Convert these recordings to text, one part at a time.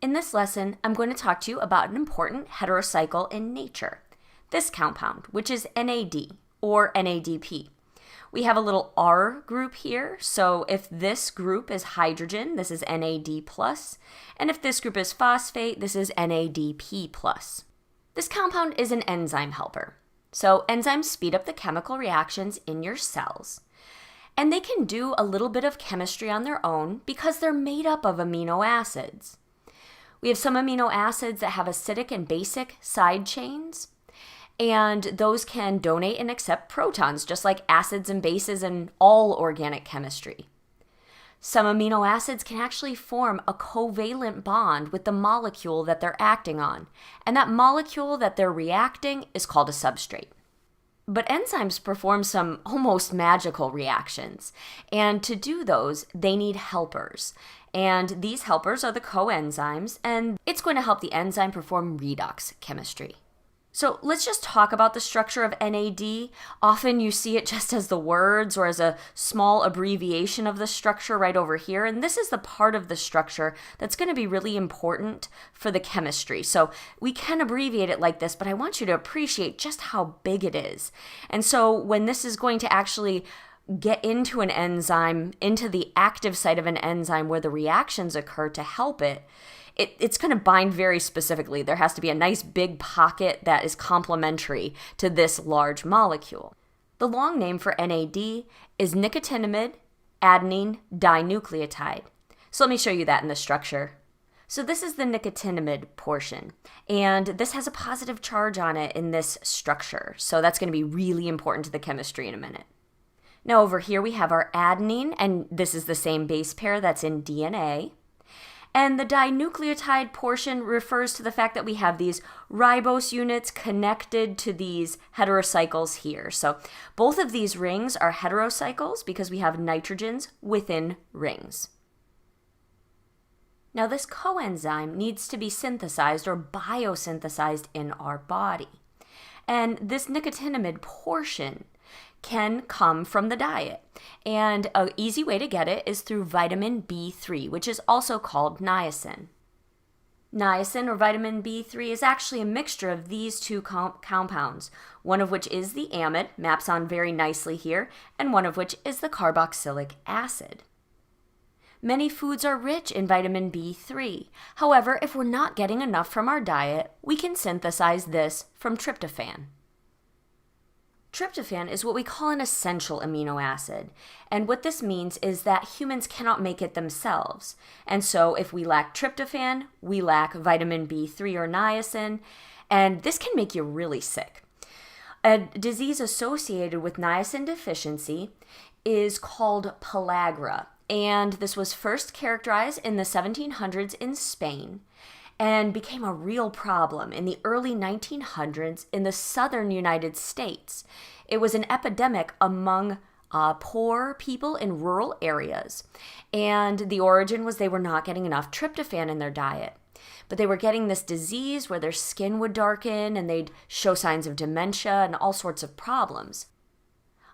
In this lesson, I'm going to talk to you about an important heterocycle in nature, this compound, which is NAD, or NADP. We have a little R group here, so if this group is hydrogen, this is NAD+, and if this group is phosphate, this is NADP+. This compound is an enzyme helper. So enzymes speed up the chemical reactions in your cells. And they can do a little bit of chemistry on their own because they're made up of amino acids. We have some amino acids that have acidic and basic side chains, and those can donate and accept protons, just like acids and bases in all organic chemistry. Some amino acids can actually form a covalent bond with the molecule that they're acting on, and that molecule that they're reacting is called a substrate. But enzymes perform some almost magical reactions, and to do those, they need helpers. And these helpers are the coenzymes, and it's going to help the enzyme perform redox chemistry. So let's just talk about the structure of NAD. Often you see it just as the words or as a small abbreviation of the structure right over here. And this is the part of the structure that's going to be really important for the chemistry. So we can abbreviate it like this, but I want you to appreciate just how big it is. And so when this is going to actually get into an enzyme, into the active site of an enzyme where the reactions occur to help it, it's going to bind very specifically. There has to be a nice big pocket that is complementary to this large molecule. The long name for NAD is nicotinamide adenine dinucleotide. So let me show you that in the structure. So this is the nicotinamide portion, and this has a positive charge on it in this structure. So that's going to be really important to the chemistry in a minute. Now over here we have our adenine, and this is the same base pair that's in DNA. And the dinucleotide portion refers to the fact that we have these ribose units connected to these heterocycles here. So both of these rings are heterocycles because we have nitrogens within rings. Now this coenzyme needs to be synthesized or biosynthesized in our body. And this nicotinamide portion can come from the diet. And an easy way to get it is through vitamin B3, which is also called niacin. Niacin, or vitamin B3, is actually a mixture of these two compounds, one of which is the amide, maps on very nicely here, and one of which is the carboxylic acid. Many foods are rich in vitamin B3. However, if we're not getting enough from our diet, we can synthesize this from tryptophan. Tryptophan is what we call an essential amino acid, and what this means is that humans cannot make it themselves. And so if we lack tryptophan, we lack vitamin B3 or niacin, and this can make you really sick. A disease associated with niacin deficiency is called pellagra, and this was first characterized in the 1700s in Spain, and became a real problem in the early 1900s in the southern United States. It was an epidemic among poor people in rural areas, and the origin was they were not getting enough tryptophan in their diet. But they were getting this disease where their skin would darken and they'd show signs of dementia and all sorts of problems.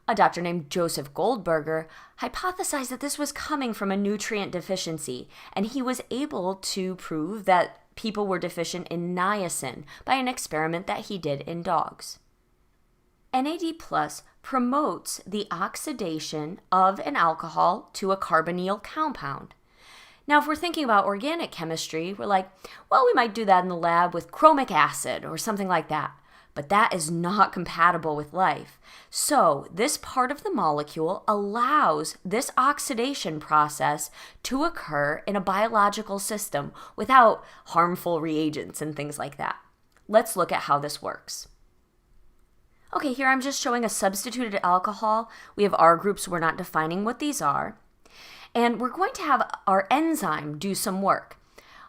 A doctor named Joseph Goldberger hypothesized that this was coming from a nutrient deficiency, and he was able to prove that people were deficient in niacin by an experiment that he did in dogs. NAD+ promotes the oxidation of an alcohol to a carbonyl compound. Now, if we're thinking about organic chemistry, we're like, well, we might do that in the lab with chromic acid or something like that. But that is not compatible with life. So this part of the molecule allows this oxidation process to occur in a biological system without harmful reagents and things like that. Let's look at how this works. Okay, here I'm just showing a substituted alcohol. We have R groups, we're not defining what these are. And we're going to have our enzyme do some work.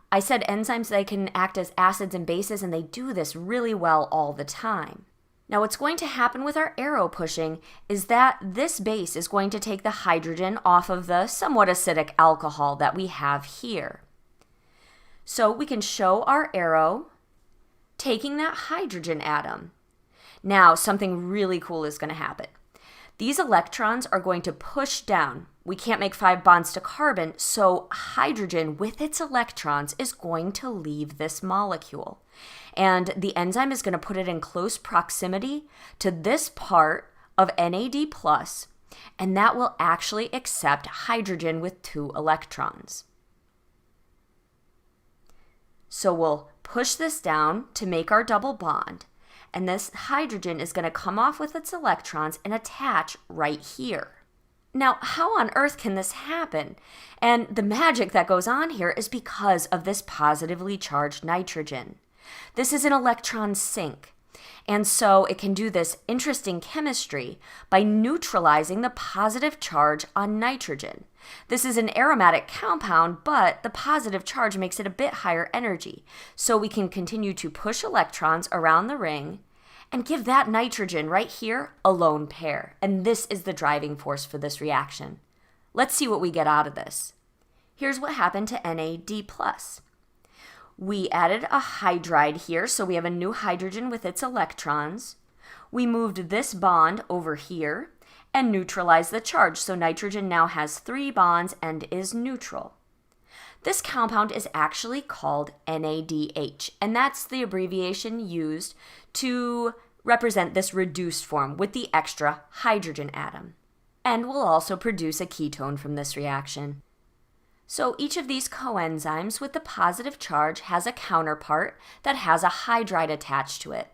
I said enzymes, they can act as acids and bases, and they do this really well all the time. Now what's going to happen with our arrow pushing is that this base is going to take the hydrogen off of the somewhat acidic alcohol that we have here. So we can show our arrow taking that hydrogen atom. Now something really cool is going to happen. These electrons are going to push down. We can't make 5 bonds to carbon, so hydrogen with its electrons is going to leave this molecule. And the enzyme is going to put it in close proximity to this part of NAD+, and that will actually accept hydrogen with 2 electrons. So we'll push this down to make our double bond, and this hydrogen is going to come off with its electrons and attach right here. Now, how on earth can this happen? And the magic that goes on here is because of this positively charged nitrogen. This is an electron sink, and so it can do this interesting chemistry by neutralizing the positive charge on nitrogen. This is an aromatic compound, but the positive charge makes it a bit higher energy, so we can continue to push electrons around the ring and give that nitrogen right here a lone pair. And this is the driving force for this reaction. Let's see what we get out of this. Here's what happened to NAD+. We added a hydride here, so we have a new hydrogen with its electrons. We moved this bond over here and neutralized the charge, so nitrogen now has 3 bonds and is neutral. This compound is actually called NADH, and that's the abbreviation used to represent this reduced form with the extra hydrogen atom. And we'll also produce a ketone from this reaction. So each of these coenzymes with the positive charge has a counterpart that has a hydride attached to it.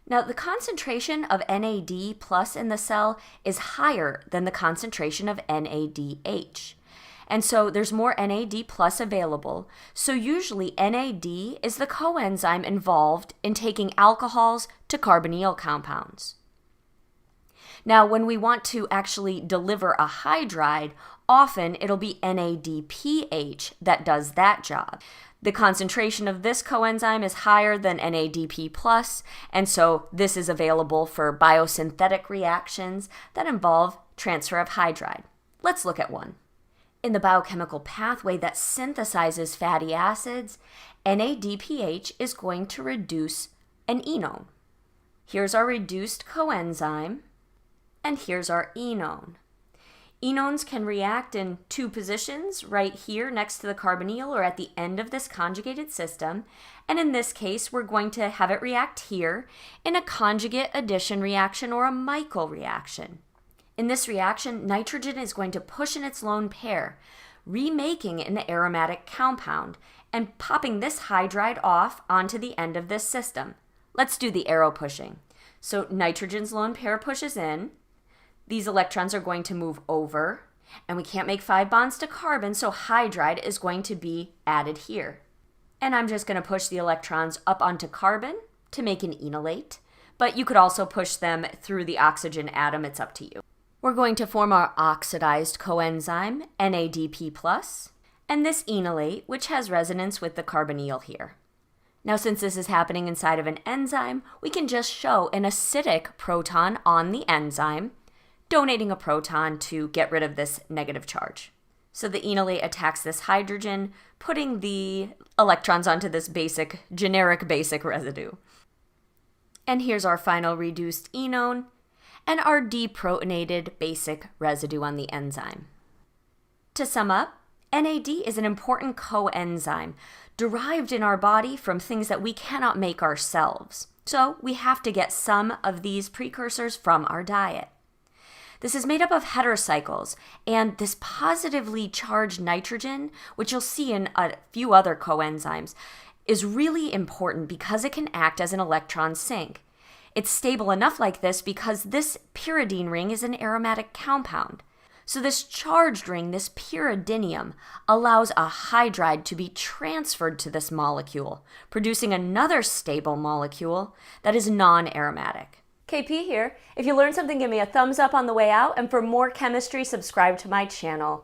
Now, the concentration of NAD plus in the cell is higher than the concentration of NADH. And so there's more NAD plus available. So usually NAD is the coenzyme involved in taking alcohols to carbonyl compounds. Now, when we want to actually deliver a hydride, often it'll be NADPH that does that job. The concentration of this coenzyme is higher than NADP+, and so this is available for biosynthetic reactions that involve transfer of hydride. Let's look at one. In the biochemical pathway that synthesizes fatty acids, NADPH is going to reduce an enone. Here's our reduced coenzyme, and here's our enone. Enones can react in 2 positions, right here next to the carbonyl or at the end of this conjugated system. And in this case, we're going to have it react here in a conjugate addition reaction or a Michael reaction. In this reaction, nitrogen is going to push in its lone pair, remaking an aromatic compound and popping this hydride off onto the end of this system. Let's do the arrow pushing. So nitrogen's lone pair pushes in. These electrons are going to move over, and we can't make 5 bonds to carbon, so hydride is going to be added here. And I'm just going to push the electrons up onto carbon to make an enolate, but you could also push them through the oxygen atom. It's up to you. We're going to form our oxidized coenzyme, NADP+, and this enolate, which has resonance with the carbonyl here. Now, since this is happening inside of an enzyme, we can just show an acidic proton on the enzyme, donating a proton to get rid of this negative charge. So the enolate attacks this hydrogen, putting the electrons onto this generic basic residue. And here's our final reduced enone and our deprotonated basic residue on the enzyme. To sum up, NAD is an important coenzyme derived in our body from things that we cannot make ourselves. So we have to get some of these precursors from our diet. This is made up of heterocycles, and this positively charged nitrogen, which you'll see in a few other coenzymes, is really important because it can act as an electron sink. It's stable enough like this because this pyridine ring is an aromatic compound. So this charged ring, this pyridinium, allows a hydride to be transferred to this molecule, producing another stable molecule that is non-aromatic. KP here. If you learned something, give me a thumbs up on the way out, and for more chemistry, subscribe to my channel.